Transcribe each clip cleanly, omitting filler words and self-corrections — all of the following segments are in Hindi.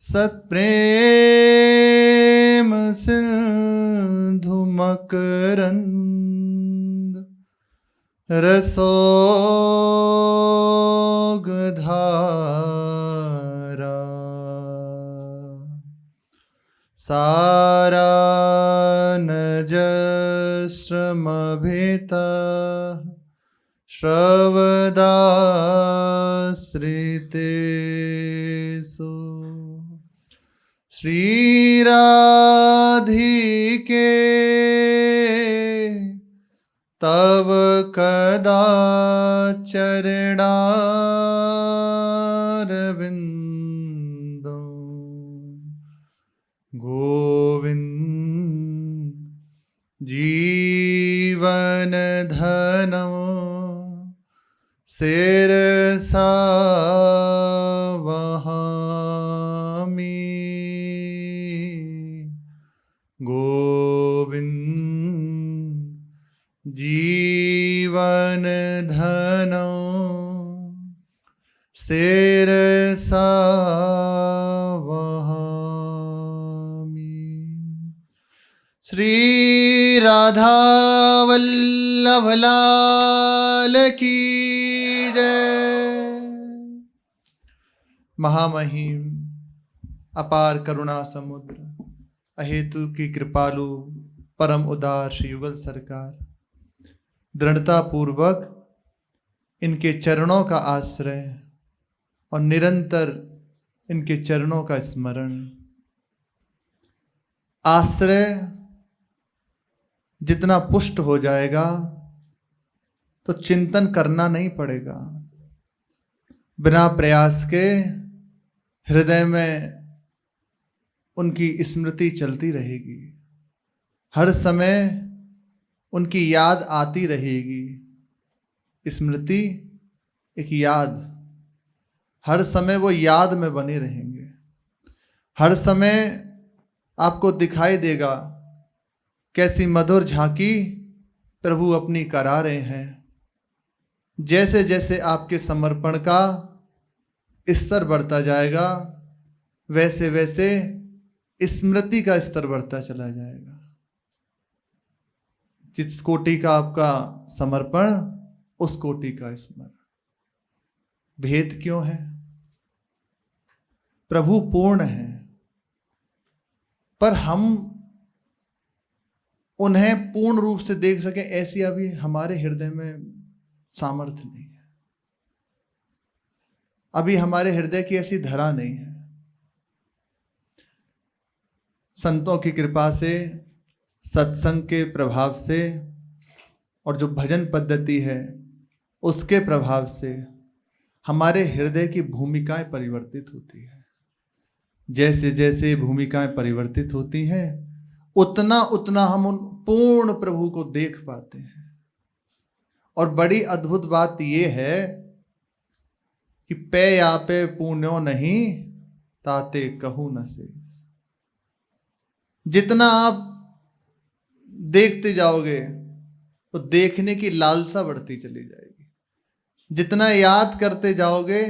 सत्प्रेम सिंधु मकरंद रसोगधारा सारानजस्रमभिता श्रवदाश्रितेषु श्रीराधिके तव कदा चरणारविन्दो गोविन्द जीवनधनो शिरसा वहामि गोविन्द जीवनधनो शिरसा वहामि। श्री राधा वल्लभ लाल की जय। महामहिम अपार करुणा समुद्र अहेतु की कृपालु परम उदार श्री युगल सरकार, दृढ़ता पूर्वक इनके चरणों का आश्रय और निरंतर इनके चरणों का स्मरण। आश्रय जितना पुष्ट हो जाएगा तो चिंतन करना नहीं पड़ेगा। बिना प्रयास के हृदय में उनकी स्मृति चलती रहेगी, हर समय उनकी याद आती रहेगी। स्मृति एक याद, हर समय वो याद में बने रहेंगे। हर समय आपको दिखाई देगा कैसी मधुर झांकी प्रभु अपनी करा रहे हैं। जैसे जैसे आपके समर्पण का स्तर बढ़ता जाएगा, वैसे वैसे स्मृति का स्तर बढ़ता चला जाएगा। जिस कोटि का आपका समर्पण, उस कोटि का स्मरण। भेद क्यों है? प्रभु पूर्ण है, पर हम उन्हें पूर्ण रूप से देख सके ऐसी अभी हमारे हृदय में सामर्थ्य नहीं है। अभी हमारे हृदय की ऐसी धरा नहीं है। संतों की कृपा से, सत्संग के प्रभाव से और जो भजन पद्धति है उसके प्रभाव से हमारे हृदय की भूमिकाएं परिवर्तित होती है। जैसे जैसे भूमिकाएं परिवर्तित होती हैं उतना उतना हम उन पूर्ण प्रभु को देख पाते हैं। और बड़ी अद्भुत बात यह है कि पे या पे पुण्यो नहीं ताते कहूं न से। जितना आप देखते जाओगे तो देखने की लालसा बढ़ती चली जाएगी। जितना याद करते जाओगे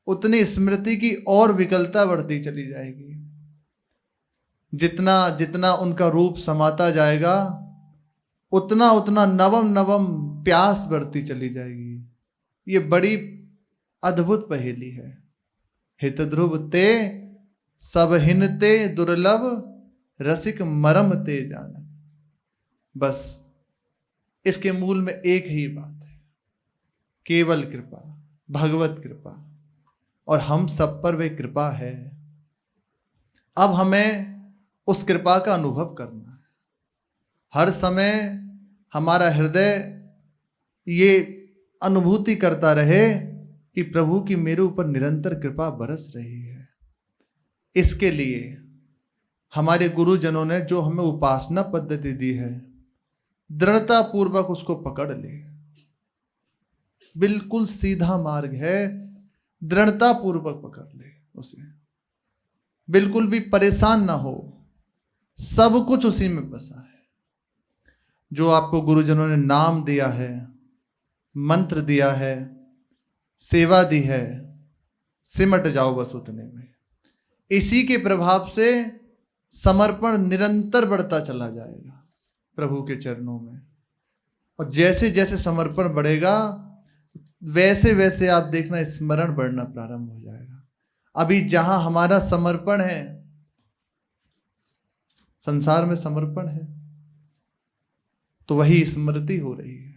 उतनी स्मृति की और विकलता बढ़ती चली जाएगी। जितना जितना उनका रूप समाता जाएगा उतना उतना नवम नवम प्यास बढ़ती चली जाएगी। ये बड़ी अद्भुत पहेली है। हित ध्रुव ते सब हिनते दुर्लभ रसिक मरम ते जाना। बस इसके मूल में एक ही बात है, केवल कृपा, भगवत कृपा। और हम सब पर वे कृपा है। अब हमें उस कृपा का अनुभव करना है। हर समय हमारा हृदय ये अनुभूति करता रहे कि प्रभु की मेरे ऊपर निरंतर कृपा बरस रही है। इसके लिए हमारे गुरुजनों ने जो हमें उपासना पद्धति दी है, दृढ़ता पूर्वक उसको पकड़ ले। बिल्कुल सीधा मार्ग है, दृढ़ता पूर्वक पकड़ ले उसे। बिल्कुल भी परेशान ना हो, सब कुछ उसी में बसा है। जो आपको गुरुजनों ने नाम दिया है, मंत्र दिया है, सेवा दी है, सिमट जाओ बस उतने में। इसी के प्रभाव से समर्पण निरंतर बढ़ता चला जाएगा प्रभु के चरणों में। और जैसे जैसे समर्पण बढ़ेगा वैसे वैसे आप देखना स्मरण बढ़ना प्रारंभ हो जाएगा। अभी जहां हमारा समर्पण है, संसार में समर्पण है, तो वही स्मृति हो रही है।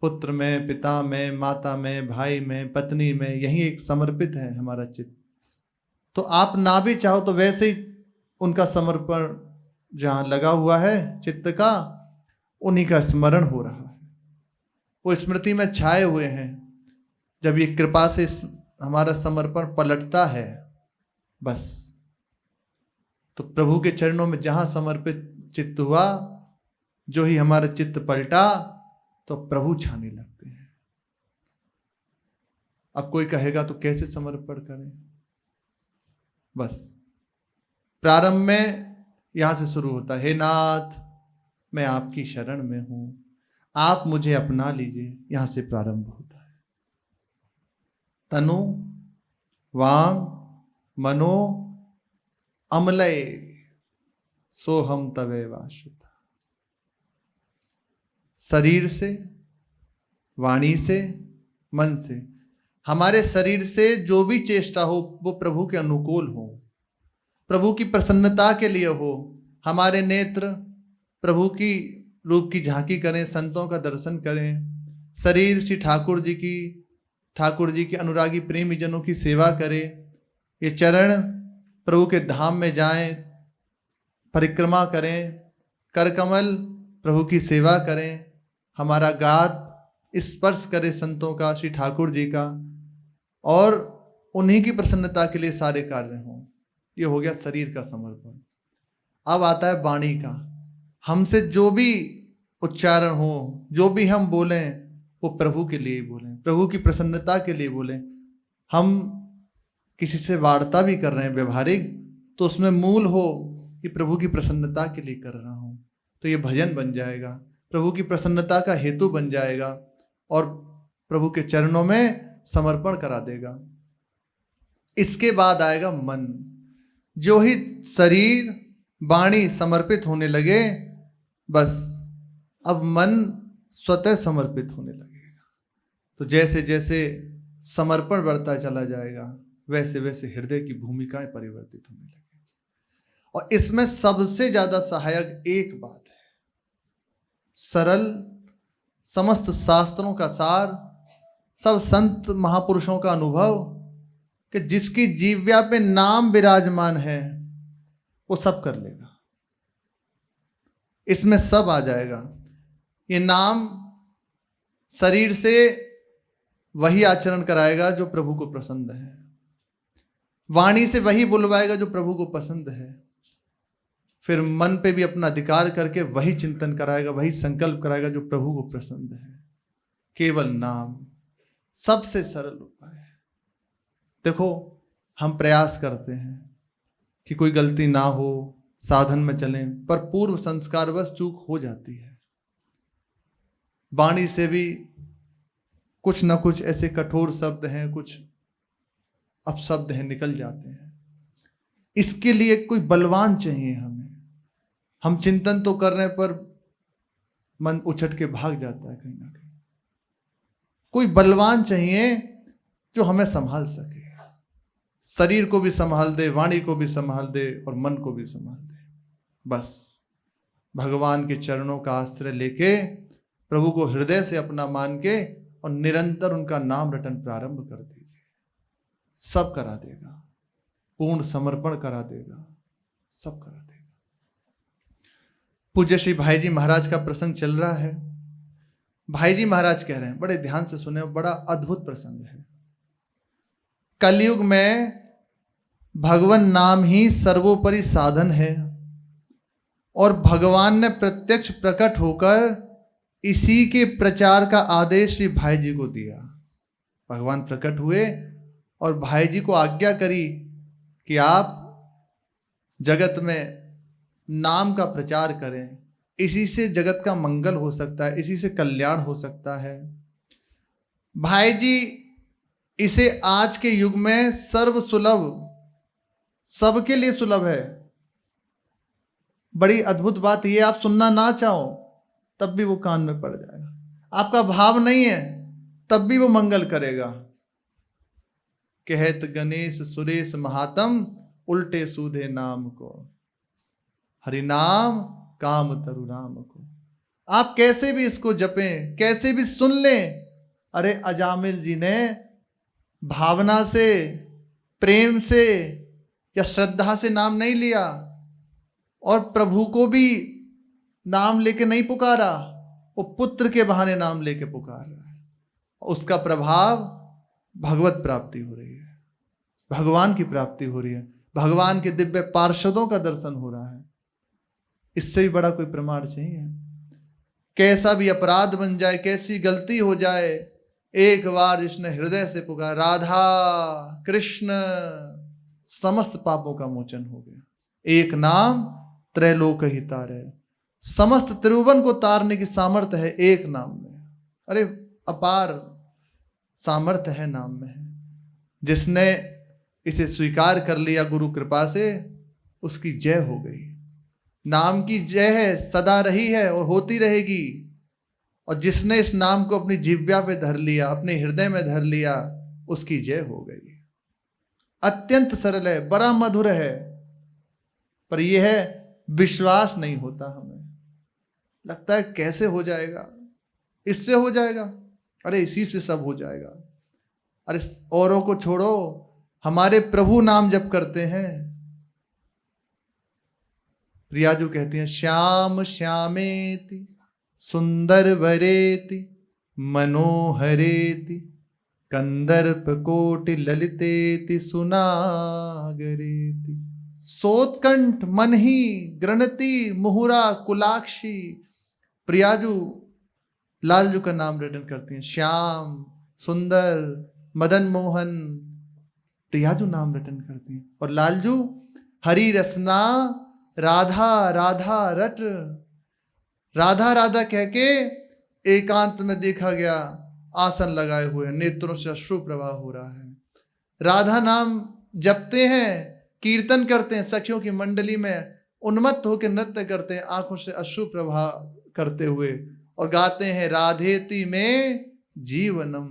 पुत्र में, पिता में, माता में, भाई में, पत्नी में, यही एक समर्पित है हमारा चित्त। तो आप ना भी चाहो तो वैसे ही उनका समर्पण जहां लगा हुआ है चित्त का, उन्हीं का स्मरण हो रहा है, वो स्मृति में छाए हुए हैं। जब ये कृपा से हमारा समर्पण पलटता है, बस तो प्रभु के चरणों में जहां समर्पित चित्त हुआ, जो ही हमारा चित्त पलटा तो प्रभु छाने लगते हैं। अब कोई कहेगा तो कैसे समर्पण करें? बस प्रारंभ में यहां से शुरू होता है, हे नाथ मैं आपकी शरण में हूं, आप मुझे अपना लीजिए। यहां से प्रारंभ होता है। तनु वांग मनो अमलय सोहम तवे वाश्रिता। शरीर से, वाणी से, मन से, हमारे शरीर से जो भी चेष्टा हो वो प्रभु के अनुकूल हो, प्रभु की प्रसन्नता के लिए हो। हमारे नेत्र प्रभु की रूप की झांकी करें, संतों का दर्शन करें। शरीर श्री ठाकुर जी की अनुरागी प्रेमी जनों की सेवा करे। ये चरण प्रभु के धाम में जाएं, परिक्रमा करें। कर कमल प्रभु की सेवा करें। हमारा गात स्पर्श करे संतों का, श्री ठाकुर जी का, और उन्हीं की प्रसन्नता के लिए सारे कार्य हों। ये हो गया शरीर का समर्पण। अब आता है वाणी का। हमसे जो भी उच्चारण हो, जो भी हम बोलें, वो प्रभु के लिए बोलें, प्रभु की प्रसन्नता के लिए बोलें। हम किसी से वार्ता भी कर रहे हैं व्यवहारिक, तो उसमें मूल हो कि प्रभु की प्रसन्नता के लिए कर रहा हूं, तो ये भजन बन जाएगा, प्रभु की प्रसन्नता का हेतु बन जाएगा और प्रभु के चरणों में समर्पण करा देगा। इसके बाद आएगा मन। जो ही शरीर वाणी समर्पित होने लगे, बस अब मन स्वतः समर्पित होने लगेगा। तो जैसे जैसे समर्पण बढ़ता चला जाएगा, वैसे वैसे हृदय की भूमिकाएं परिवर्तित होने लगेगी। और इसमें सबसे ज्यादा सहायक एक बात है, सरल, समस्त शास्त्रों का सार, सब संत महापुरुषों का अनुभव, कि जिसकी जीव्या पे नाम विराजमान है वो सब कर लेगा। इसमें सब आ जाएगा। ये नाम शरीर से वही आचरण कराएगा जो प्रभु को पसंद है, वाणी से वही बुलवाएगा जो प्रभु को पसंद है, फिर मन पे भी अपना अधिकार करके वही चिंतन कराएगा, वही संकल्प कराएगा जो प्रभु को पसंद है। केवल नाम सबसे सरल उपाय है। देखो, हम प्रयास करते हैं कि कोई गलती ना हो, साधन में चलें, पर पूर्व संस्कारवश चूक हो जाती है। वाणी से भी कुछ ना कुछ ऐसे कठोर शब्द हैं, कुछ अपशब्द हैं, निकल जाते हैं। इसके लिए कोई बलवान चाहिए हमें। हम चिंतन तो कर रहे हैं पर मन उछट के भाग जाता है कहीं ना कहीं। कोई बलवान चाहिए जो हमें संभाल सके, शरीर को भी संभाल दे, वाणी को भी संभाल दे और मन को भी संभाल दे। बस भगवान के चरणों का आश्रय लेके, प्रभु को हृदय से अपना मान के और निरंतर उनका नाम रटन प्रारंभ कर दीजिए। सब करा देगा, पूर्ण समर्पण करा देगा, सब करा देगा। पूज्य श्री भाई जी महाराज का प्रसंग चल रहा है। भाई जी महाराज कह रहे हैं, बड़े ध्यान से सुने, बड़ा अद्भुत प्रसंग है। कलयुग में भगवान नाम ही सर्वोपरि साधन है और भगवान ने प्रत्यक्ष प्रकट होकर इसी के प्रचार का आदेश श्री भाई जी को दिया। भगवान प्रकट हुए और भाई जी को आज्ञा करी कि आप जगत में नाम का प्रचार करें, इसी से जगत का मंगल हो सकता है, इसी से कल्याण हो सकता है। भाई जी इसे आज के युग में सर्वसुलभ सबके लिए सुलभ है। बड़ी अद्भुत बात ये, आप सुनना ना चाहो तब भी वो कान में पड़ जाएगा। आपका भाव नहीं है तब भी वो मंगल करेगा। कहत गणेश सुरेश महात्म, उल्टे सूधे नाम को, हरि नाम काम तरु राम को। आप कैसे भी इसको जपें, कैसे भी सुन लें। अरे अजामिल जी ने भावना से, प्रेम से या श्रद्धा से नाम नहीं लिया और प्रभु को भी नाम लेके नहीं पुकारा, वो पुत्र के बहाने नाम लेके पुकार रहा है। उसका प्रभाव भगवत प्राप्ति हो रही है, भगवान की प्राप्ति हो रही है, भगवान के दिव्य पार्षदों का दर्शन हो रहा है। इससे भी बड़ा कोई प्रमाण चाहिए? कैसा भी अपराध बन जाए, कैसी गलती हो जाए, एक बार जिसने हृदय से पुकारा राधा कृष्ण, समस्त पापों का मोचन हो गया। एक नाम त्रैलोक ही तारे, समस्त त्रिभुवन को तारने की सामर्थ्य है एक नाम में। अरे अपार सामर्थ्य है नाम में है। जिसने इसे स्वीकार कर लिया गुरु कृपा से, उसकी जय हो गई। नाम की जय है, सदा रही है और होती रहेगी। और जिसने इस नाम को अपनी जिह्वा पे धर लिया, अपने हृदय में धर लिया, उसकी जय हो गई। अत्यंत सरल है, बड़ा मधुर है, पर यह है विश्वास नहीं होता। हमें लगता है कैसे हो जाएगा, इससे हो जाएगा, अरे इसी से सब हो जाएगा। अरे औरों को छोड़ो, हमारे प्रभु नाम जप करते हैं। प्रियाजू कहती हैं श्याम श्यामेति सुंदर वरेति मनोहरेति कंदर्प कोटि ललितेति सुनागरेति सोत्कंठ मन ही गृणति मुहुरा कुलाक्षी। प्रियाजू लालजू का नाम रिटर्न करती हैं, श्याम सुंदर मदन मोहन, प्रियाजू नाम रिटर्न करती हैं। और लालजू हरि रसना राधा राधा रट, राधा राधा कह के एकांत में देखा गया, आसन लगाए हुए, नेत्रों से अश्रु प्रवाह हो रहा है। राधा नाम जपते हैं, कीर्तन करते हैं, सखियों की मंडली में उन्मत्त होकर नृत्य करते हैं, आंखों से अश्रु प्रवाह करते हुए, और गाते हैं राधेति में जीवनम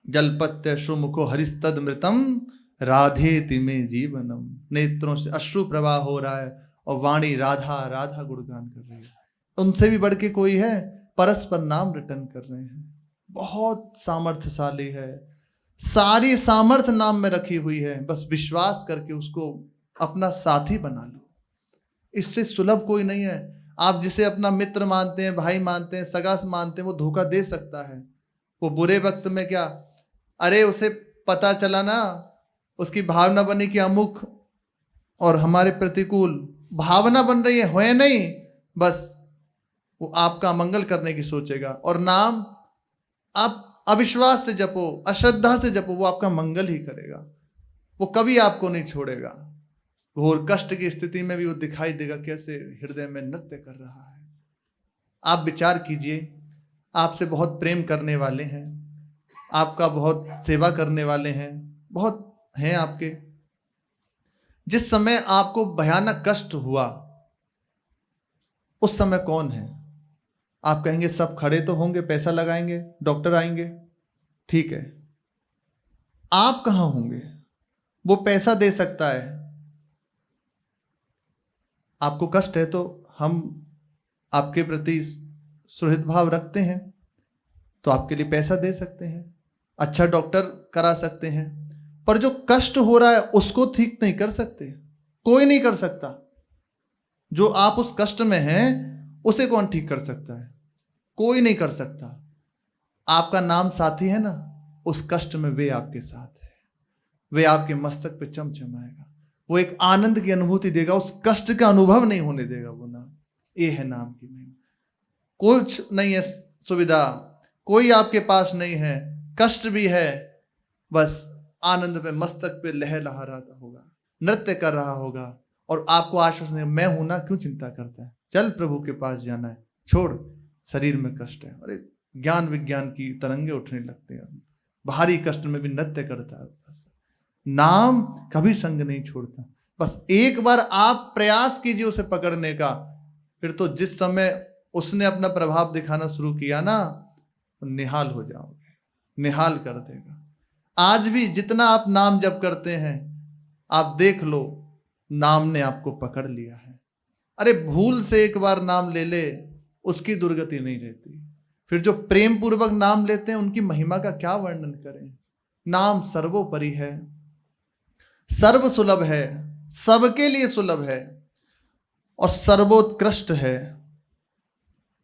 जलपत्य श्रुमुखो हरिस्तद मृतम राधेति में जीवनम। नेत्रों से अश्रु प्रवाह हो रहा है और वाणी राधा राधा गुणगान कर रही है। उनसे भी बढ़ के कोई है? परस्पर नाम रिटर्न कर रहे हैं। बहुत सामर्थ्यशाली है, सारी सामर्थ्य नाम में रखी हुई है। बस विश्वास करके उसको अपना साथी बना लो। इससे सुलभ कोई नहीं है। आप जिसे अपना मित्र मानते हैं, भाई मानते हैं, सगा मानते हैं, वो धोखा दे सकता है। वो बुरे वक्त में क्या, अरे उसे पता चला ना, उसकी भावना बनी कि अमुक और हमारे प्रतिकूल भावना बन रही है नहीं, बस वो आपका मंगल करने की सोचेगा। और नाम आप अविश्वास से जपो, अश्रद्धा से जपो, वो आपका मंगल ही करेगा। वो कभी आपको नहीं छोड़ेगा। घोर कष्ट की स्थिति में भी वो दिखाई देगा कैसे हृदय में नृत्य कर रहा है। आप विचार कीजिए, आपसे बहुत प्रेम करने वाले हैं, आपका बहुत सेवा करने वाले हैं, बहुत हैं आपके। जिस समय आपको भयानक कष्ट हुआ, उस समय कौन है? आप कहेंगे सब खड़े तो होंगे, पैसा लगाएंगे, डॉक्टर आएंगे, ठीक है। आप कहां होंगे? वो पैसा दे सकता है। आपको कष्ट है तो हम आपके प्रति सुहृद भाव रखते हैं, तो आपके लिए पैसा दे सकते हैं, अच्छा डॉक्टर करा सकते हैं। पर जो कष्ट हो रहा है उसको ठीक नहीं कर सकते, कोई नहीं कर सकता। जो आप उस कष्ट में हैं उसे कौन ठीक कर सकता है? कोई नहीं कर सकता। आपका नाम साथी है ना, उस कष्ट में वे आपके साथ है, वे आपके मस्तक पे चमचमाएगा, वो एक आनंद की अनुभूति देगा, उस कष्ट का अनुभव नहीं होने देगा वो नाम। ये है नाम की महिमा। कुछ नहीं है सुविधा, कोई आपके पास नहीं है, कष्ट भी है, बस आनंद पे मस्तक पे लहर लहराता होगा, नृत्य कर रहा होगा, और आपको आश्वासन है मैं हूं ना, क्यों चिंता करता है, चल प्रभु के पास जाना है, छोड़, शरीर में कष्ट है। अरे ज्ञान विज्ञान की तरंगे उठने लगते हैं, भारी कष्ट में भी नृत्य करता है। नाम कभी संग नहीं छोड़ता। बस एक बार आप प्रयास कीजिए उसे पकड़ने का, फिर तो जिस समय उसने अपना प्रभाव दिखाना शुरू किया ना, तो निहाल हो जाओगे, निहाल कर देगा। आज भी जितना आप नाम जप करते हैं, आप देख लो नाम ने आपको पकड़ लिया है। अरे भूल से एक बार नाम ले ले, उसकी दुर्गति नहीं रहती। फिर जो प्रेम पूर्वक नाम लेते हैं उनकी महिमा का क्या वर्णन करें। नाम सर्वोपरि है, सर्व सुलभ है, सबके लिए सुलभ है और सर्वोत्कृष्ट है।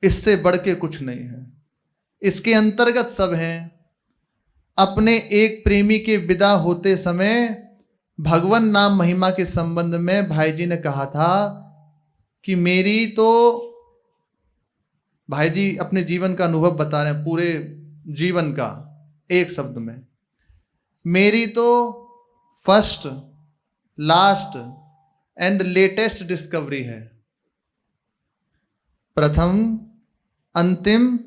इससे बढ़ के कुछ नहीं है। इसके अंतर्गत सब हैं। अपने एक प्रेमी के विदा होते समय भगवान नाम महिमा के संबंध में भाई जी ने कहा था कि मेरी तो, भाई जी अपने जीवन का अनुभव बता रहे हैं, पूरे जीवन का एक शब्द में, मेरी तो first, last and latest discovery है। प्रथम, अंतिम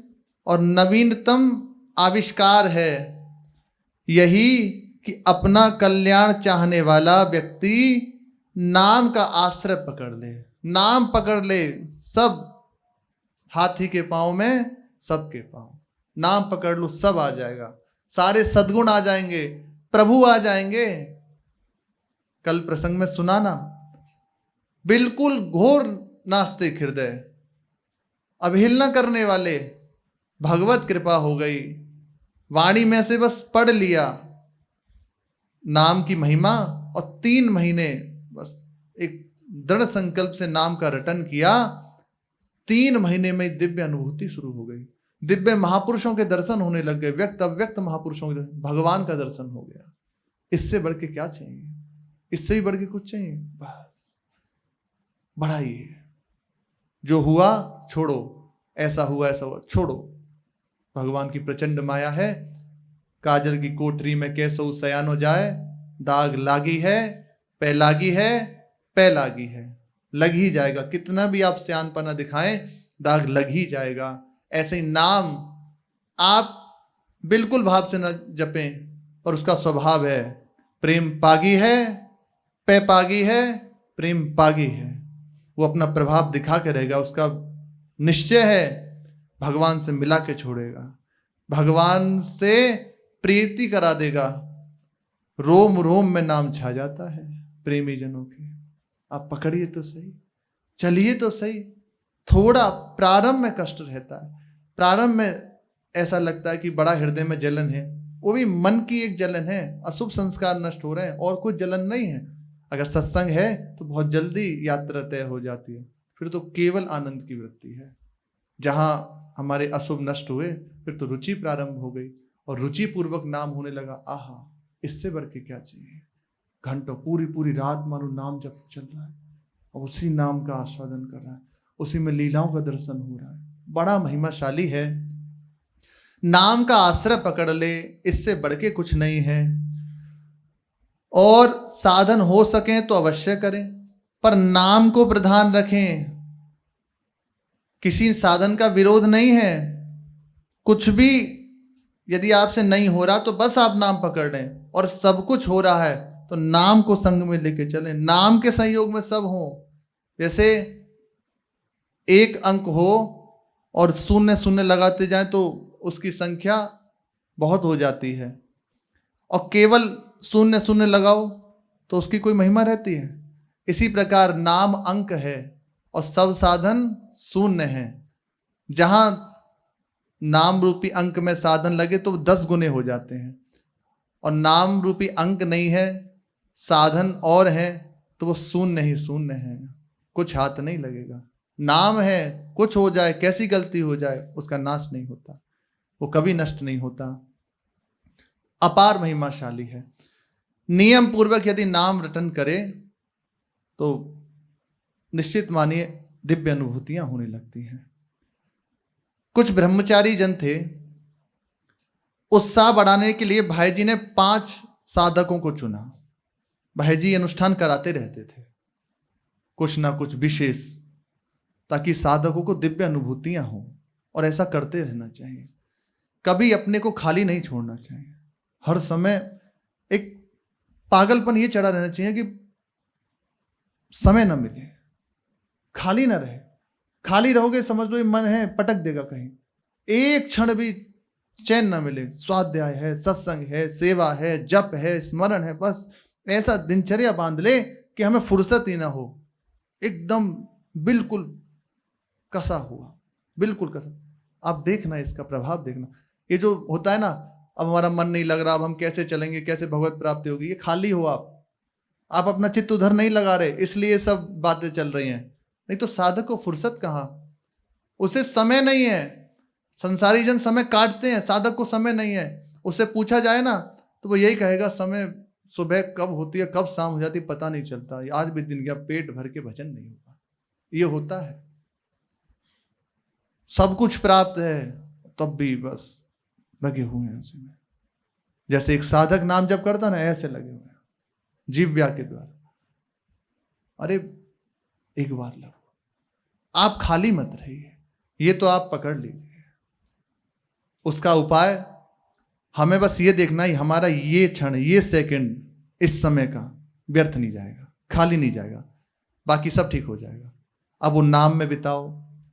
और नवीनतम आविष्कार है यही कि अपना कल्याण चाहने वाला व्यक्ति नाम का आश्रय पकड़ ले। नाम पकड़ ले, सब हाथी के पांव में सबके पांव, नाम पकड़ लो, सब आ जाएगा, सारे सद्गुण आ जाएंगे, प्रभु आ जाएंगे। कल प्रसंग में सुना ना, बिल्कुल घोर नास्तिक हृदय, अवहेलना करने वाले, भगवत कृपा हो गई, वाणी में से बस पढ़ लिया नाम की महिमा और 3 महीने बस एक दृढ़ संकल्प से नाम का रटन किया, 3 महीने में दिव्य अनुभूति शुरू हो गई। दिव्य महापुरुषों के दर्शन होने लग गए, व्यक्त अव्यक्त महापुरुषों के दर्शन, भगवान का दर्शन हो गया। इससे बढ़ के क्या चाहिए? इससे ही बढ़ के कुछ चाहिए? बस बढ़ाइए। जो हुआ छोड़ो, ऐसा हुआ ऐसा हुआ छोड़ो। भगवान की प्रचंड माया है। काजल की कोठरी में कैसो सयानो जाए, दाग लागी है, पै लागी है, पै लागी है, लग ही जाएगा। कितना भी आप सियानपना दिखाएं, दाग लग ही जाएगा। ऐसे ही नाम आप बिल्कुल भाव से न जपें, पर उसका स्वभाव है प्रेम पागी है, पै पागी है, प्रेम पागी है। वो अपना प्रभाव दिखा के रहेगा। उसका निश्चय है भगवान से मिला के छोड़ेगा, भगवान से प्रीति करा देगा। रोम रोम में नाम छा जाता है प्रेमी जनों के। आप पकड़िए तो सही, चलिए तो सही। थोड़ा प्रारंभ में कष्ट रहता है, प्रारंभ में ऐसा लगता है कि बड़ा हृदय में जलन है, वो भी मन की एक जलन है, अशुभ संस्कार नष्ट हो रहे हैं और कुछ जलन नहीं है। अगर सत्संग है तो बहुत जल्दी यात्रा तय हो जाती है, फिर तो केवल आनंद की वृत्ति है। जहां हमारे अशुभ नष्ट हुए, फिर तो रुचि प्रारंभ हो गई और रुचि पूर्वक नाम होने लगा। आहा, इससे बढ़ के क्या चाहिए? घंटों, पूरी पूरी रात मानो नाम जब चल रहा है और उसी नाम का आस्वादन कर रहा है, उसी में लीलाओं का दर्शन हो रहा है। बड़ा महिमाशाली है। नाम का आश्रय पकड़ ले, इससे बढ़ के कुछ नहीं है। और साधन हो सके तो अवश्य करें, पर नाम को प्रधान रखें। किसी साधन का विरोध नहीं है। कुछ भी यदि आपसे नहीं हो रहा तो बस आप नाम पकड़ लें, और सब कुछ हो रहा है तो नाम को संग में लेके चलें। नाम के संयोग में सब हो। जैसे एक अंक हो और शून्य शून्य लगाते जाएं तो उसकी संख्या बहुत हो जाती है, और केवल शून्य शून्य लगाओ तो उसकी कोई महिमा रहती है। इसी प्रकार नाम अंक है और सब साधन शून्य है। जहां नाम रूपी अंक में साधन लगे तो 10 गुने हो जाते हैं, और नाम रूपी अंक नहीं है, साधन और है, तो वो शून्य ही शून्य है, कुछ हाथ नहीं लगेगा। नाम है, कुछ हो जाए, कैसी गलती हो जाए, उसका नाश नहीं होता, वो कभी नष्ट नहीं होता। अपार महिमाशाली है। नियम पूर्वक यदि नाम रटन करे तो निश्चित मानिए दिव्य अनुभूतियां होने लगती हैं। कुछ ब्रह्मचारी जन थे, उत्साह बढ़ाने के लिए भाई जी ने 5 साधकों को चुना। भाई जी अनुष्ठान कराते रहते थे कुछ ना कुछ विशेष, ताकि साधकों को दिव्य अनुभूतियां हों, और ऐसा करते रहना चाहिए। कभी अपने को खाली नहीं छोड़ना चाहिए। हर समय एक पागलपन ये चढ़ा रहना चाहिए कि समय ना मिले, खाली ना रहे। खाली रहोगे समझ लो ये मन है पटक देगा कहीं, एक क्षण भी चैन ना मिले। स्वाध्याय है, सत्संग है, सेवा है, जप है, स्मरण है, बस ऐसा दिनचर्या बांध ले कि हमें फुर्सत ही ना हो, एकदम बिल्कुल कसा हुआ, बिल्कुल कसा। आप देखना इसका प्रभाव देखना, ये जो होता है ना, अब हमारा मन नहीं लग रहा, अब हम कैसे चलेंगे, कैसे भगवत प्राप्ति होगी, ये खाली हो आप अपना चित्त उधर नहीं लगा रहे, इसलिए सब बातें चल रही हैं। नहीं तो साधक को फुर्सत कहाँ, उसे समय नहीं है। संसारी जन समय काटते हैं, साधक को समय नहीं है। उससे पूछा जाए ना तो वो यही कहेगा, समय सुबह कब होती है कब शाम हो जाती है पता नहीं चलता, आज भी दिन गया, पेट भर के भजन नहीं होगा। ये होता है, सब कुछ प्राप्त है तब भी बस लगे हुए हैं उसी में। जैसे एक साधक नाम जप करता ना, ऐसे लगे हुए हैं जीव्या के द्वारा। अरे एक बार लगो, आप खाली मत रहिए, ये तो आप पकड़ लीजिए। उसका उपाय हमें बस ये देखना ही, हमारा ये क्षण, ये सेकंड इस समय का व्यर्थ नहीं जाएगा, खाली नहीं जाएगा, बाकी सब ठीक हो जाएगा। अब वो नाम में बिताओ,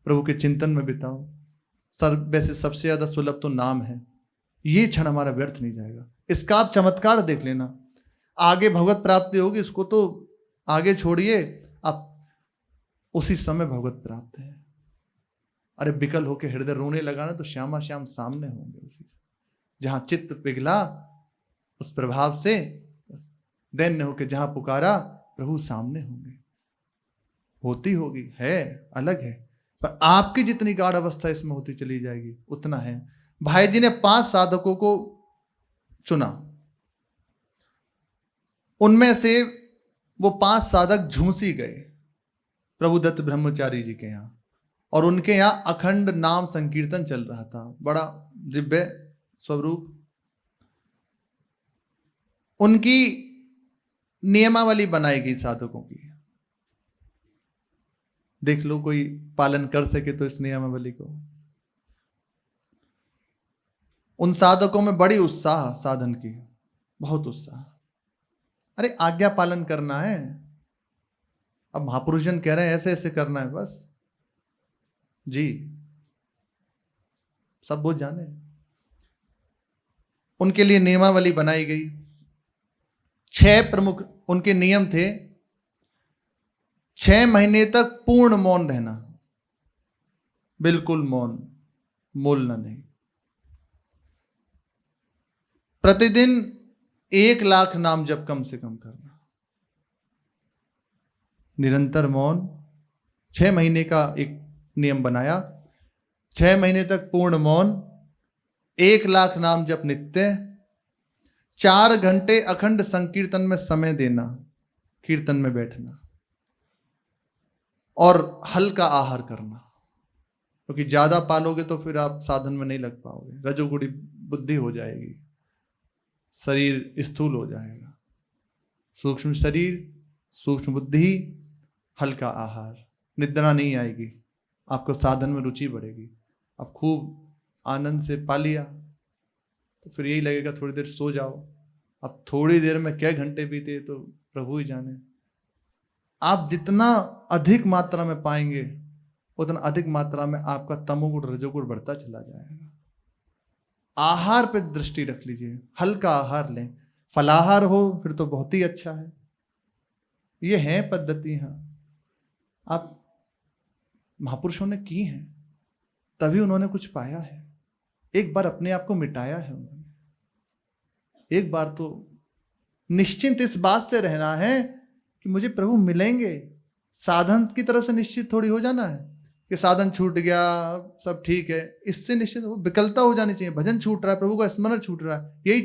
प्रभु के चिंतन में बिताओ। वैसे सबसे ज्यादा सुलभ तो नाम है, ये क्षण हमारा व्यर्थ नहीं जाएगा। इसका आप चमत्कार देख लेना, आगे भगवत प्राप्ति होगी, इसको तो आगे छोड़िए, आप उसी समय भगवत प्राप्त है। अरे विकल होके हृदय रोने लगा ना तो श्यामा श्याम सामने होंगे उसी से। जहां चित्त पिघला उस प्रभाव से, दैन्य होके जहां पुकारा प्रभु सामने होंगे। होती होगी, है अलग है, पर आपकी जितनी गाढ़ अवस्था इसमें होती चली जाएगी उतना है। भाई जी ने 5 साधकों को चुना, उनमें से वो 5 साधक झूंसी गए प्रभु दत्त ब्रह्मचारी जी के यहाँ, और उनके यहाँ अखंड नाम संकीर्तन चल रहा था, बड़ा दिव्य स्वरूप। उनकी नियमावली बनाई गई साधकों की, देख लो कोई पालन कर सके तो इस नियमावली को। उन साधकों में बड़ी उत्साह साधन की, बहुत उत्साह। अरे आज्ञा पालन करना है, अब महापुरुष जन कह रहे हैं ऐसे ऐसे करना है, बस जी सब वो जाने। उनके लिए नियमावली बनाई गई, 6 प्रमुख उनके नियम थे। 6 महीने तक पूर्ण मौन रहना, बिल्कुल मौन, बोलना नहीं। प्रतिदिन 1 लाख नाम जप कम से कम करना, निरंतर मौन। 6 महीने का एक नियम बनाया, 6 महीने तक पूर्ण मौन, 1 लाख नाम जप नित्य, 4 घंटे अखंड संकीर्तन में समय देना, कीर्तन में बैठना, और हल्का आहार करना, क्योंकि ज्यादा पालोगे तो फिर आप साधन में नहीं लग पाओगे, रजोगुणी बुद्धि हो जाएगी, शरीर स्थूल हो जाएगा। सूक्ष्म शरीर, सूक्ष्म बुद्धि, हल्का आहार, निद्रा नहीं आएगी, आपको साधन में रुचि बढ़ेगी। अब खूब आनंद से पा लिया तो फिर यही लगेगा थोड़ी देर सो जाओ। अब थोड़ी देर में क्या घंटे बीते तो प्रभु ही जाने। आप जितना अधिक मात्रा में पाएंगे उतना अधिक मात्रा में आपका तमोगुण रजोगुण बढ़ता चला जाएगा। आहार पे दृष्टि रख लीजिए, हल्का आहार लें, फलाहार हो फिर तो बहुत ही अच्छा है। ये हैं पद्धतियां, आप महापुरुषों ने की हैं, तभी उन्होंने कुछ पाया है। एक बार अपने आप को मिटाया है उन्होंने। एक बार तो निश्चिंत इस बात से रहना है कि मुझे प्रभु मिलेंगे। साधन की तरफ से निश्चित थोड़ी हो जाना है कि साधन छूट गया सब ठीक है, इससे निश्चित विकलता हो जानी चाहिए। भजन छूट रहा है, प्रभु का स्मरण छूट रहा है, यही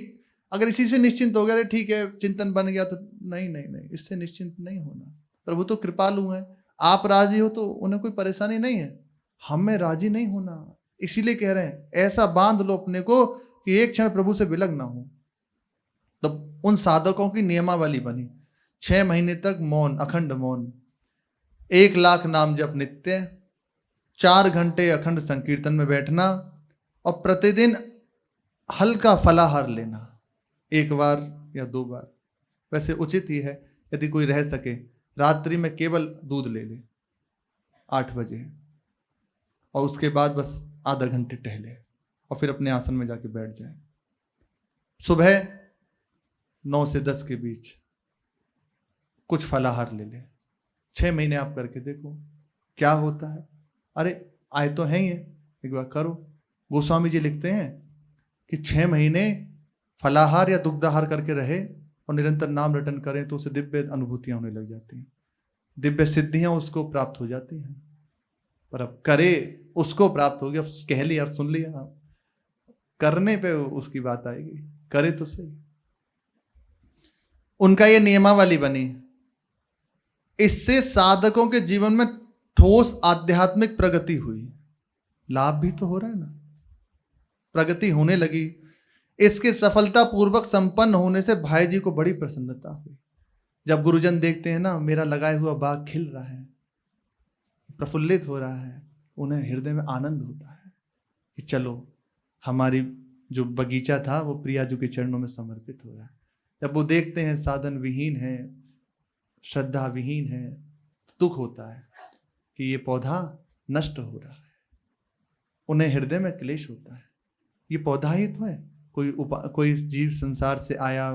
अगर इसी से निश्चिंत हो गया ठीक है चिंतन बन गया तो नहीं नहीं नहीं, इससे निश्चिंत नहीं होना। प्रभु तो कृपालु हैं, आप राजी हो तो उन्हें कोई परेशानी नहीं है, हमें राजी नहीं होना। इसीलिए कह रहे हैं ऐसा बांध लो अपने को कि एक क्षण प्रभु से विलग ना हो। तो उन साधकों की नियमावली बनी, 6 महीने तक मौन, अखंड मौन, 1 लाख नाम जप नित्य, 4 घंटे अखंड संकीर्तन में बैठना, और प्रतिदिन हल्का फलाहार लेना, 1 बार या 2 बार। वैसे उचित ही है यदि कोई रह सके रात्रि में केवल दूध ले ले 8 बजे, और उसके बाद बस आधा घंटे टहले और फिर अपने आसन में जाके बैठ जाए। सुबह 9 से 10 के बीच कुछ फलाहार ले ले। 6 महीने आप करके देखो क्या होता है। अरे आए तो हैं ये, एक बार करो। गोस्वामी जी लिखते हैं कि 6 महीने फलाहार या दुग्धाहार करके रहे और निरंतर नाम रटन करें तो उसे दिव्य अनुभूतियां होने लग जाती हैं, दिव्य सिद्धियां उसको प्राप्त हो जाती हैं। पर अब करे उसको प्राप्त होगी। अब कह लिया और सुन लिया, करने पे उसकी बात आएगी, करे तो सही। उनका ये नियमावली बनी, इससे साधकों के जीवन में ठोस आध्यात्मिक प्रगति हुई। लाभ भी तो हो रहा है ना, प्रगति होने लगी। इसके सफलता पूर्वक संपन्न होने से भाई जी को बड़ी प्रसन्नता हुई। जब गुरुजन देखते हैं ना मेरा लगाया हुआ बाग खिल रहा है, प्रफुल्लित हो रहा है, उन्हें हृदय में आनंद होता है कि चलो हमारी जो बगीचा था वो प्रिया जी के चरणों में समर्पित हो रहा है। जब वो देखते हैं साधन विहीन है, श्रद्धा विहीन है, तो दुख होता है कि ये पौधा नष्ट हो रहा है। उन्हें हृदय में क्लेश होता है, ये पौधा ही तो है। कोई जीव संसार से आया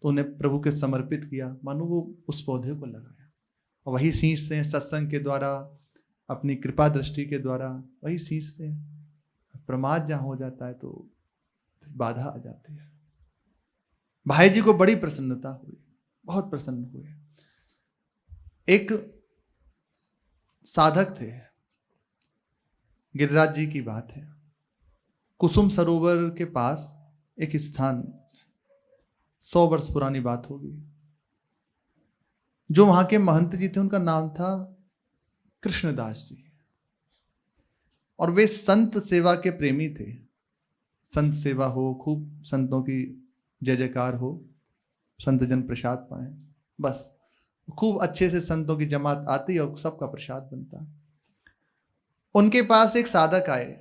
तो उन्हें प्रभु के समर्पित किया, मानो वो उस पौधे को लगाया, और वही सींचते हैं सत्संग के द्वारा, अपनी कृपा दृष्टि के द्वारा वही सींचते हैं। प्रमाद जहाँ हो जाता है तो बाधा आ जाती है। भाई जी को बड़ी प्रसन्नता हुई, बहुत प्रसन्न हुए। एक साधक थे, गिरिराज जी की बात है, कुसुम सरोवर के पास एक स्थान, 100 वर्ष पुरानी बात होगी। जो वहां के महंत जी थे उनका नाम था कृष्णदास जी, और वे संत सेवा के प्रेमी थे। संत सेवा हो, खूब संतों की जय जयकार हो, संत जन प्रसाद पाए, बस खूब अच्छे से संतों की जमात आती और सबका प्रसाद बनता। उनके पास एक साधक आए,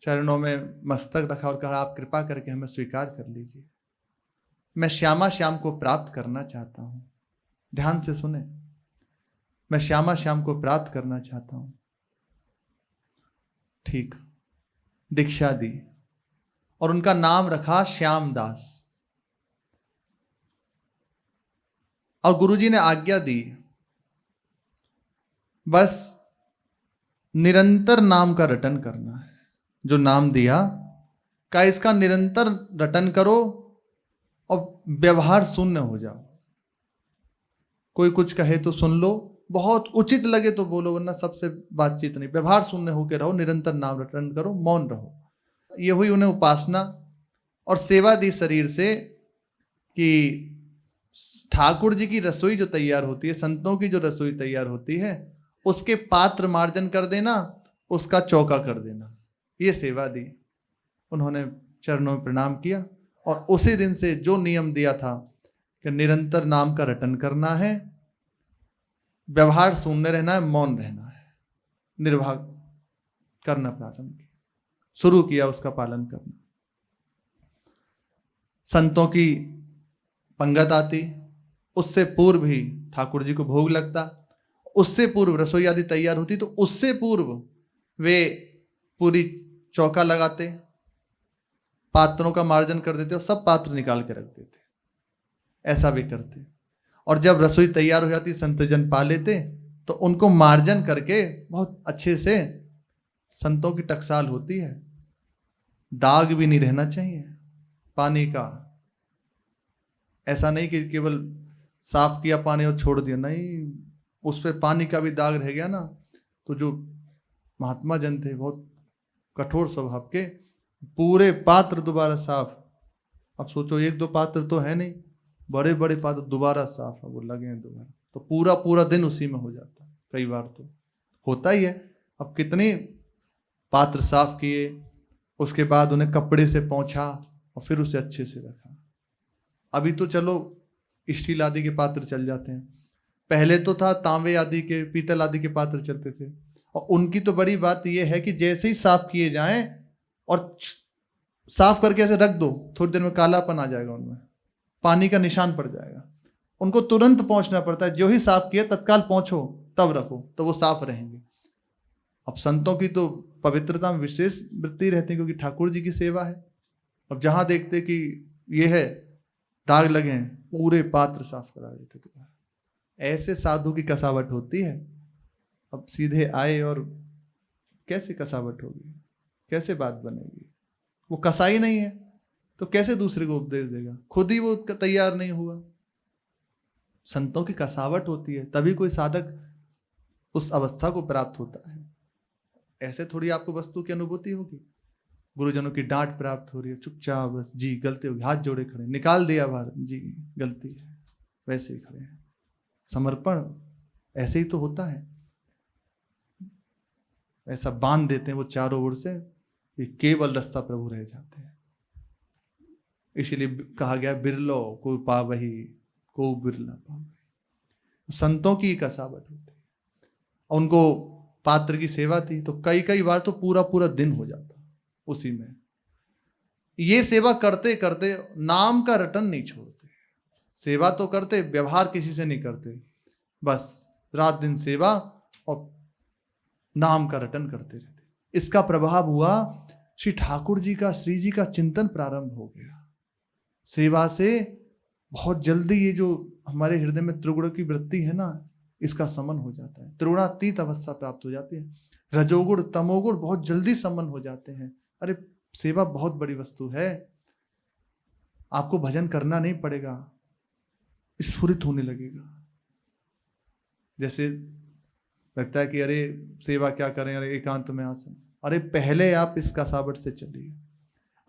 चरणों में मस्तक रखा और कहा आप कृपा करके हमें स्वीकार कर लीजिए, मैं श्यामा श्याम को प्राप्त करना चाहता हूं। ध्यान से सुने, मैं श्यामा श्याम को प्राप्त करना चाहता हूं। ठीक, दीक्षा दी और उनका नाम रखा श्याम दास। और गुरुजी ने आज्ञा दी बस निरंतर नाम का रटन करना है। जो नाम दिया का इसका निरंतर रटन करो और व्यवहार शून्य हो जाओ। कोई कुछ कहे तो सुन लो, बहुत उचित लगे तो बोलो, वरना सबसे बातचीत नहीं। व्यवहार शून्य होकर रहो, निरंतर नाम रटन करो, मौन रहो। ये हुई उन्हें उपासना। और सेवा दी शरीर से कि ठाकुर जी की रसोई जो तैयार होती है, संतों की जो रसोई तैयार होती है, उसके पात्र मार्जन कर देना, उसका चौका कर देना, ये सेवा दी। उन्होंने चरणों में प्रणाम किया और उसी दिन से जो नियम दिया था कि निरंतर नाम का रटन करना है, व्यवहार शून्य रहना है, मौन रहना है, निर्वाह करना प्रारंभ किया, शुरू किया उसका पालन करना। संतों की पंगत आती, उससे पूर्व ही ठाकुर जी को भोग लगता, उससे पूर्व रसोई आदि तैयार होती, तो उससे पूर्व वे पूरी चौका लगाते, पात्रों का मार्जन कर देते और सब पात्र निकाल के रख देते। ऐसा भी करते। और जब रसोई तैयार हो जाती, संतजन पा लेते तो उनको मार्जन करके बहुत अच्छे से, संतों की टकसाल होती है, दाग भी नहीं रहना चाहिए पानी का। ऐसा नहीं कि केवल साफ किया पानी और छोड़ दिया, नहीं, उस पर पानी का भी दाग रह गया ना तो जो महात्मा जन थे बहुत कठोर स्वभाव के, पूरे पात्र दोबारा साफ। अब सोचो 1-2 पात्र तो है नहीं, बड़े बड़े पात्र दोबारा साफ है, वो लगे हैं दोबारा, तो पूरा पूरा दिन उसी में हो जाता। कई बार तो होता ही है। अब कितने पात्र साफ किए, उसके बाद उन्हें कपड़े से पोंछा और फिर उसे अच्छे से रखा। अभी तो चलो स्टील आदि के पात्र चल जाते हैं, पहले तो था तांबे आदि के, पीतल आदि के पात्र चलते थे। और उनकी तो बड़ी बात यह है कि जैसे ही साफ किए जाएं और साफ करके ऐसे रख दो, थोड़ी देर में कालापन आ जाएगा उनमें, पानी का निशान पड़ जाएगा। उनको तुरंत पहुंचना पड़ता है, जो ही साफ किया तत्काल पहुंचो तब रखो, तो वो साफ रहेंगे। अब संतों की तो पवित्रता में विशेष वृत्ति रहती है, क्योंकि ठाकुर जी की सेवा है। अब जहां देखते कि ये है दाग लगे हैं, पूरे पात्र साफ करा देते। तो ऐसे साधु की कसावट होती है। अब सीधे आए और कैसे कसावट होगी, कैसे बात बनेगी? वो कसाई नहीं है तो कैसे दूसरे को उपदेश देगा? खुद ही वो तैयार नहीं हुआ। संतों की कसावट होती है, तभी कोई साधक उस अवस्था को प्राप्त होता है। ऐसे थोड़ी आपको वस्तु की अनुभूति होगी। गुरुजनों की डांट प्राप्त हो रही है, चुपचाप बस जी गलती होगी, हाथ जोड़े खड़े, निकाल दिया बाहर, जी गलती है, वैसे ही खड़े हैं। समर्पण ऐसे ही तो होता है। ऐसा बांध देते हैं वो चारों ओर से, ये केवल रास्ता प्रभु रह जाते हैं। इसीलिए कहा गया बिरलो को पावही को बिरला पावही। संतों की कसावट होती है। उनको पात्र की सेवा थी तो कई कई बार तो पूरा पूरा दिन हो जाता उसी में। ये सेवा करते करते नाम का रटन नहीं छोड़ते। सेवा तो करते, व्यवहार किसी से नहीं करते, बस रात दिन सेवा और नाम का रटन करते रहते। इसका प्रभाव हुआ, श्री ठाकुर जी का, श्री जी का चिंतन प्रारंभ हो गया। सेवा से बहुत जल्दी ये जो हमारे हृदय में त्रिगुण की वृत्ति है ना, इसका समन हो जाता है। त्रिगुणातीत अवस्था प्राप्त हो जाती है। रजोगुण तमोगुण बहुत जल्दी समन हो जाते हैं। अरे सेवा बहुत बड़ी वस्तु है। आपको भजन करना नहीं पड़ेगा, स्फुरित होने लगेगा। जैसे लगता है कि अरे सेवा क्या करें, अरे एकांत में आसन, अरे पहले आप इस कसावट से चलिए।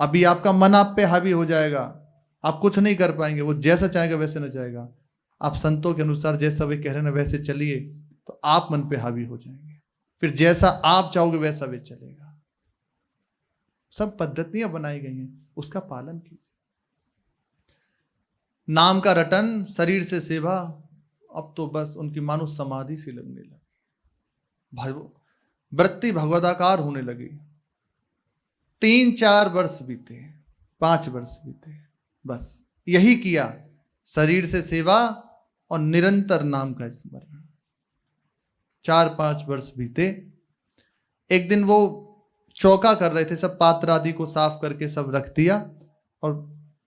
अभी आपका मन आप पे हावी हो जाएगा, आप कुछ नहीं कर पाएंगे। वो जैसा चाहेगा वैसे न जाएगा। आप संतों के अनुसार जैसा वे कह रहे हैं ना वैसे चलिए, तो आप मन पे हावी हो जाएंगे। फिर जैसा आप चाहोगे वैसा वे चलेगा। सब पद्धतियां बनाई गई हैं, उसका पालन कीजिए। नाम का रटन, शरीर से सेवा, अब तो बस उनकी मानो समाधि सी लगने लगी। वृत्ति भगवदाकार होने लगी। 3-4 वर्ष बीते, 5 वर्ष बीते, बस यही किया। शरीर से सेवा और निरंतर नाम का स्मरण। 4-5 वर्ष बीते। एक दिन वो चौका कर रहे थे, सब पात्र आदि को साफ करके सब रख दिया, और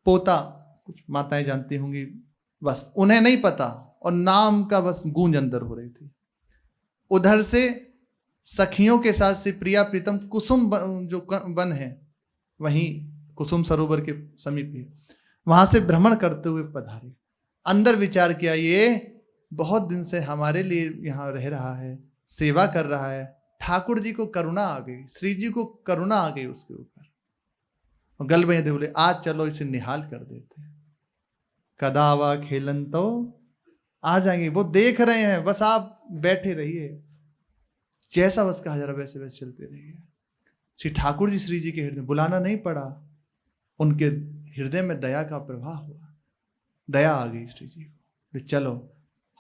पोता, कुछ माताएं जानती होंगी, बस उन्हें नहीं पता, और नाम का बस गूंज अंदर हो रही थी। उधर से सखियों के साथ से प्रिया प्रीतम कुसुम जो वन है, वहीं कुसुम सरोवर के समीप है, वहां से भ्रमण करते हुए पधारे। अंदर विचार किया, ये बहुत दिन से हमारे लिए यहाँ रह रहा है, सेवा कर रहा है। ठाकुर जी को करुणा आ गई, श्री जी को करुणा आ गई उसके ऊपर। और गल में बोले, आज चलो इसे निहाल कर देते हैं। कदावा खेलन तो आ जाएंगे, वो देख रहे हैं, बस आप बैठे रहिए, जैसा बस कहा जा रहा वैसे वैसे चलते रहिए। श्री ठाकुर जी श्री जी के हृदय, बुलाना नहीं पड़ा, उनके हृदय में दया का प्रवाह हुआ। दया आ गई श्री जी को, चलो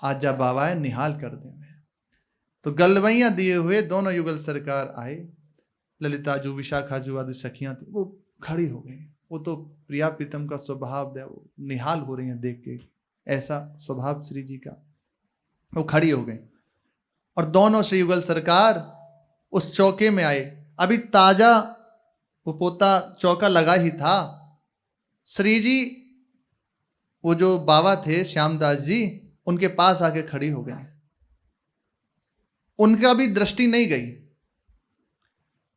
आज जा बाबा है, निहाल कर दे। तो गलवैया दिए हुए दोनों युगल सरकार आए। ललिता जो, विशाखा जो आदि सखियां थी, वो खड़ी हो गई। वो तो प्रिया प्रीतम का स्वभाव है, वो निहाल हो रही हैं देख के, ऐसा स्वभाव श्री जी का। वो खड़ी हो गई और दोनों श्री युगल सरकार उस चौके में आए। अभी ताजा वो पोता चौका लगा ही था। श्री जी, वो जो बाबा थे श्यामदास जी, उनके पास आके खड़ी हो गए। उनका भी दृष्टि नहीं गई।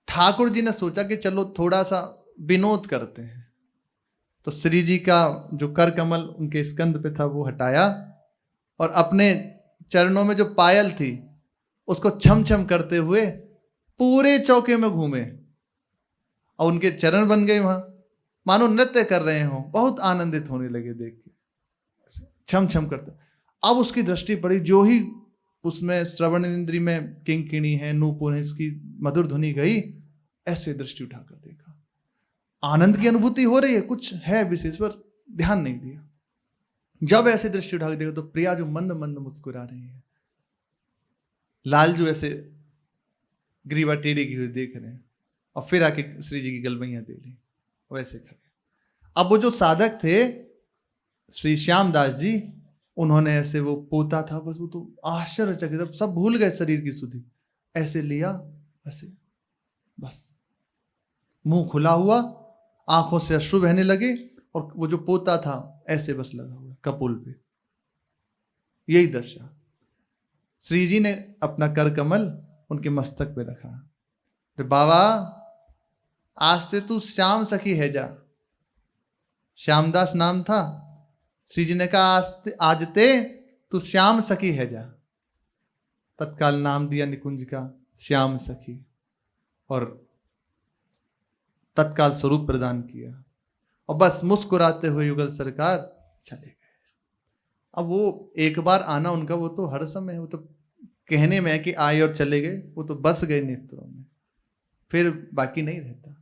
ठाकुर जी ने सोचा कि चलो थोड़ा सा विनोद करते हैं, तो श्री जी का जो कर कमल उनके स्कंद पे था वो हटाया, और अपने चरणों में जो पायल थी उसको छम छम करते हुए पूरे चौके में घूमे, और उनके चरण बन गए वहां, मानो नृत्य कर रहे हो। बहुत आनंदित होने लगे देख के, छम छम करते। अब उसकी दृष्टि पड़ी, जो ही उसमें श्रवण इंद्री में किंकिणी है, नूपुर है, इसकी मधुर ध्वनि गई, ऐसे दृष्टि उठाकर देखा। आनंद की अनुभूति हो रही है, कुछ है विशेष, पर ध्यान नहीं दिया। जब ऐसे दृष्टि उठाकर देखा तो प्रिया जो मंद मंद मुस्कुरा रही है, लाल जो ऐसे ग्रीवा टेढ़ी की हुई देख रहे हैं, और फिर आके श्री जी की गलवैया दे ली, वैसे खड़े। अब वो जो साधक थे श्री श्यामदास जी, उन्होंने ऐसे, वो पोता था बस, वो तो आश्चर्यचकित, अब सब भूल गए शरीर की सुधि, ऐसे लिया, ऐसे बस मुंह खुला हुआ, आंखों से अश्रु बहने लगे, और वो जो पोता था ऐसे बस लगा हुआ कपोल पे। यही दशा। श्री जी ने अपना कर कमल उनके मस्तक पे रखा। तो बाबा आज से तू श्याम सखी है जा। श्यामदास नाम था। श्री जी ने कहा आज ते तू श्याम सखी है जा। तत्काल नाम दिया निकुंज का श्याम सखी, और तत्काल स्वरूप प्रदान किया, और बस मुस्कुराते हुए युगल सरकार चले गए। अब वो एक बार आना उनका, वो तो हर समय, वो तो कहने में है कि आए और चले गए, वो तो बस गए नेत्रों में, फिर बाकी नहीं रहता।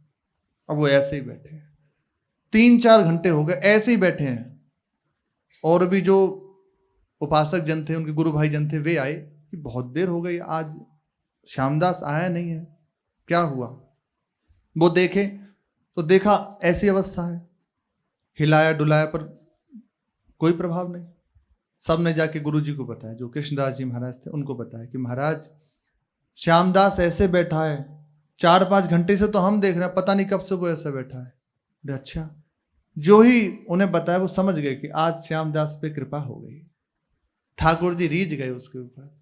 अब वो ऐसे ही बैठे हैं, 3-4 घंटे हो गए ऐसे ही बैठे हैं। और भी जो उपासक जन थे, उनके गुरु भाई जन थे, वे आए कि बहुत देर हो गई, आज श्यामदास आया नहीं है, क्या हुआ। वो देखे तो देखा ऐसी अवस्था है, हिलाया डुलाया पर कोई प्रभाव नहीं। सब ने जाके गुरु जी को बताया, जो कृष्णदास जी महाराज थे उनको बताया कि महाराज श्यामदास ऐसे बैठा है, 4-5 घंटे से तो हम देख रहे हैं, पता नहीं कब से वो ऐसा बैठा है। अच्छा, जो ही उन्हें बताया वो समझ गए कि आज श्यामदास पे कृपा हो गई, ठाकुर जी रीझ गए उसके ऊपर।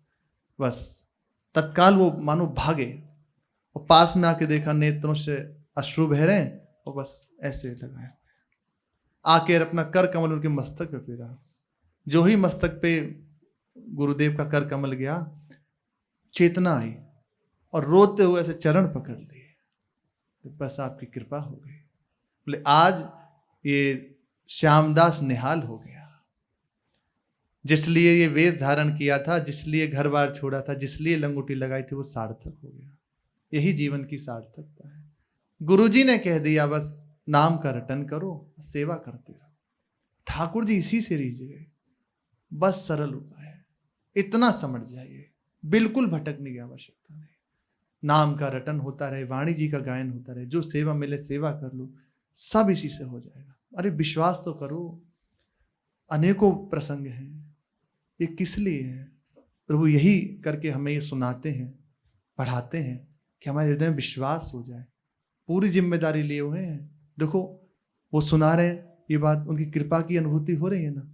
बस तत्काल वो मानो भागे, और पास में आके देखा नेत्रों से अश्रु बह रहे हैं, और बस ऐसे लगाए आके अपना कर कमल उनके मस्तक पे फेरा। जो ही मस्तक पे गुरुदेव का कर कमल गया, चेतना आई, और रोते हुए ऐसे चरण पकड़ लिए, बस आपकी कृपा हो गई। बोले आज ये श्यामदास निहाल हो गया, जिसलिए ये वेश धारण किया था, जिसलिए घर बार छोड़ा था, जिसलिए लंगोटी लगाई थी, वो सार्थक हो गया। यही जीवन की सार्थकता है। गुरुजी ने कह दिया बस नाम का रटन करो, सेवा करते रहो। ठाकुर जी इसी से रीझ गए। बस सरल उपाय है, इतना समझ जाइए, बिल्कुल भटकने की आवश्यकता नहीं। नाम का रटन होता रहे, वाणी जी का गायन होता रहे, जो सेवा मिले सेवा कर लो, सब इसी से हो जाएगा। अरे विश्वास तो करो, अनेकों प्रसंग हैं, ये किस लिए है? प्रभु यही करके हमें ये सुनाते हैं, पढ़ाते हैं कि हमारे हृदय में विश्वास हो जाए। पूरी जिम्मेदारी लिए हुए हैं। देखो वो सुना रहे हैं, ये बात उनकी कृपा की अनुभूति हो रही है ना,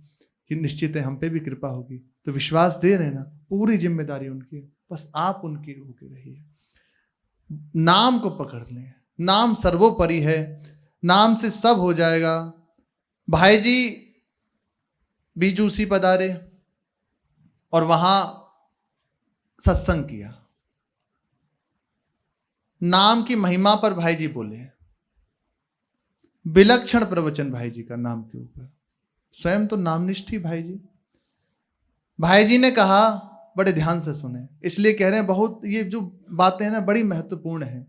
कि निश्चित है हम पे भी कृपा होगी, तो विश्वास दे रहे हैं ना, पूरी जिम्मेदारी उनकी, बस आप उनकी होके रहिए। नाम को पकड़ लें, नाम सर्वोपरि है, नाम से सब हो जाएगा। भाई जी बीजूसी पधारे और वहां सत्संग किया, नाम की महिमा पर भाई जी बोले, विलक्षण प्रवचन भाई जी का नाम के ऊपर, स्वयं तो नामनिष्ठ भाई जी। भाई जी ने कहा, बड़े ध्यान से सुने, इसलिए कह रहे हैं, बहुत ये जो बातें हैं ना बड़ी महत्वपूर्ण है।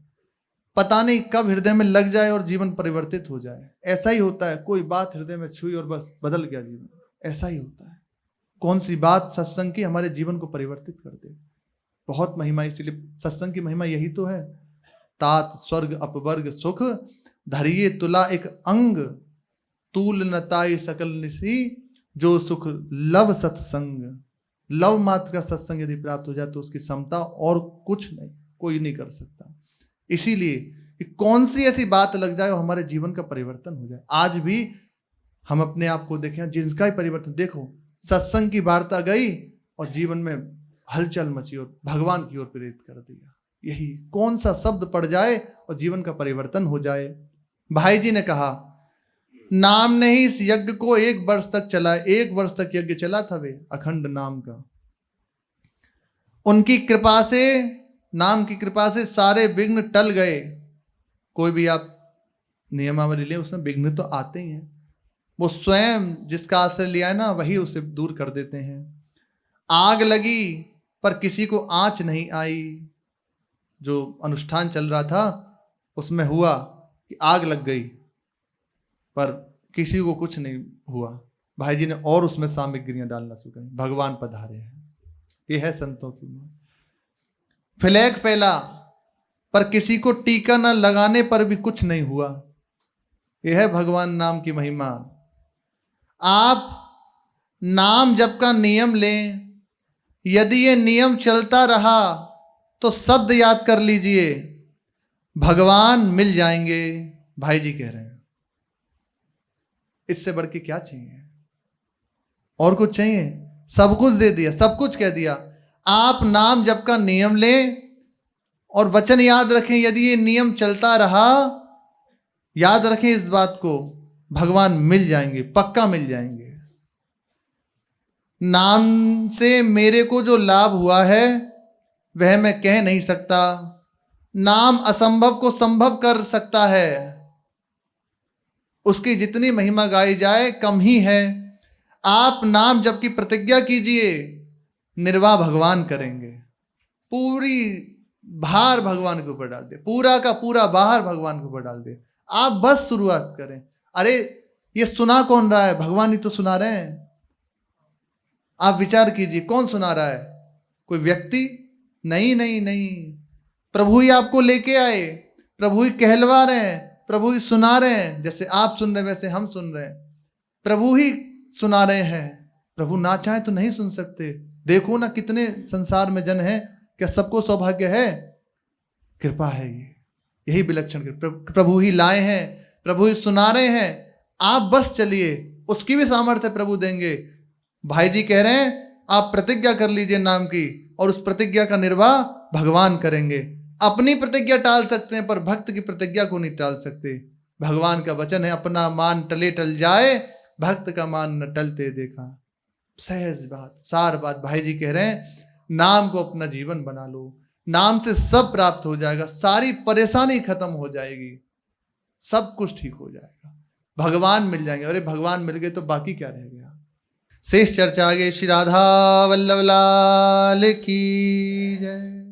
पता नहीं कब हृदय में लग जाए और जीवन परिवर्तित हो जाए। ऐसा ही होता है, कोई बात हृदय में छुई और बस बदल गया जीवन, ऐसा ही होता है। कौन सी बात सत्संग की हमारे जीवन को परिवर्तित कर दे, बहुत महिमा। इसलिए सत्संग की महिमा यही तो है, तात स्वर्ग अपवर्ग सुख धरिए तुला एक अंग, तूल नताई सकल निसी जो सुख लव सत्संग। लव मात्र का सत्संग यदि प्राप्त हो जाए तो उसकी समता और कुछ नहीं, कोई नहीं कर सकता। इसीलिए कि कौन सी ऐसी बात लग जाए और हमारे जीवन का परिवर्तन हो जाए। आज भी हम अपने आप को देखें, जिसका ही परिवर्तन देखो, सत्संग की वार्ता गई और जीवन में हलचल मची और भगवान की ओर प्रेरित कर दिया। यही कौन सा शब्द पड़ जाए और जीवन का परिवर्तन हो जाए। भाई जी ने कहा, नाम ने ही इस यज्ञ को 1 वर्ष तक चला, 1 वर्ष तक यज्ञ चला था वे अखंड नाम का। उनकी कृपा से, नाम की कृपा से सारे विघ्न टल गए। कोई भी आप नियमावली ले, उसमें विघ्न तो आते ही हैं, वो स्वयं जिसका आश्रय लिया है ना, वही उसे दूर कर देते हैं। आग लगी पर किसी को आंच नहीं आई। जो अनुष्ठान चल रहा था उसमें हुआ कि आग लग गई पर किसी को कुछ नहीं हुआ। भाई जी ने और उसमें सामग्रियां डालना शुरू करी, भगवान पधारे हैं। ये है संतों की मौत। फ्लैग फैला पर किसी को टीका न लगाने पर भी कुछ नहीं हुआ। यह है भगवान नाम की महिमा। आप नाम जप का नियम लें, यदि ये नियम चलता रहा तो शब्द याद कर लीजिए, भगवान मिल जाएंगे। भाई जी कह रहे हैं, इससे बढ़ के क्या चाहिए? और कुछ चाहिए? सब कुछ दे दिया, सब कुछ कह दिया। आप नाम जप का नियम लें और वचन याद रखें, यदि ये नियम चलता रहा, याद रखें इस बात को, भगवान मिल जाएंगे, पक्का मिल जाएंगे। नाम से मेरे को जो लाभ हुआ है वह मैं कह नहीं सकता। नाम असंभव को संभव कर सकता है, उसकी जितनी महिमा गाई जाए कम ही है। आप नाम जप की प्रतिज्ञा कीजिए, निर्वाह भगवान करेंगे। पूरी भार भगवान के ऊपर डाल दे, पूरा का पूरा बाहर भगवान के ऊपर डाल दे। आप बस शुरुआत करें। अरे ये सुना कौन रहा है? भगवान ही तो सुना रहे हैं। आप विचार कीजिए, कौन सुना रहा है? कोई व्यक्ति? नहीं नहीं नहीं, प्रभु ही आपको लेके आए, प्रभु ही कहलवा रहे हैं, प्रभु ही सुना रहे हैं। जैसे आप सुन रहे हैं वैसे हम सुन रहे हैं, प्रभु ही सुना रहे हैं। प्रभु ना चाहे तो नहीं सुन सकते। देखो ना कितने संसार में जन हैं, क्या सबको सौभाग्य है? कृपा है ये, यही विलक्षण प्रभु ही लाए हैं, प्रभु ही सुना रहे हैं। आप बस चलिए, उसकी भी सामर्थ्य प्रभु देंगे। भाई जी कह रहे हैं आप प्रतिज्ञा कर लीजिए नाम की, और उस प्रतिज्ञा का निर्वाह भगवान करेंगे। अपनी प्रतिज्ञा टाल सकते हैं पर भक्त की प्रतिज्ञा को नहीं टाल सकते। भगवान का वचन है, अपना मान टले टल जाए, भक्त का मान न टलते देखा। सहज बात, सार बात भाई जी कह रहे हैं। नाम को अपना जीवन बना लो, नाम से सब प्राप्त हो जाएगा, सारी परेशानी खत्म हो जाएगी, सब कुछ ठीक हो जाएगा, भगवान मिल जाएंगे। अरे भगवान मिल गए तो बाकी क्या रह गया? शेष चर्चा आगे। श्री राधा वल्लभ लाल की जय।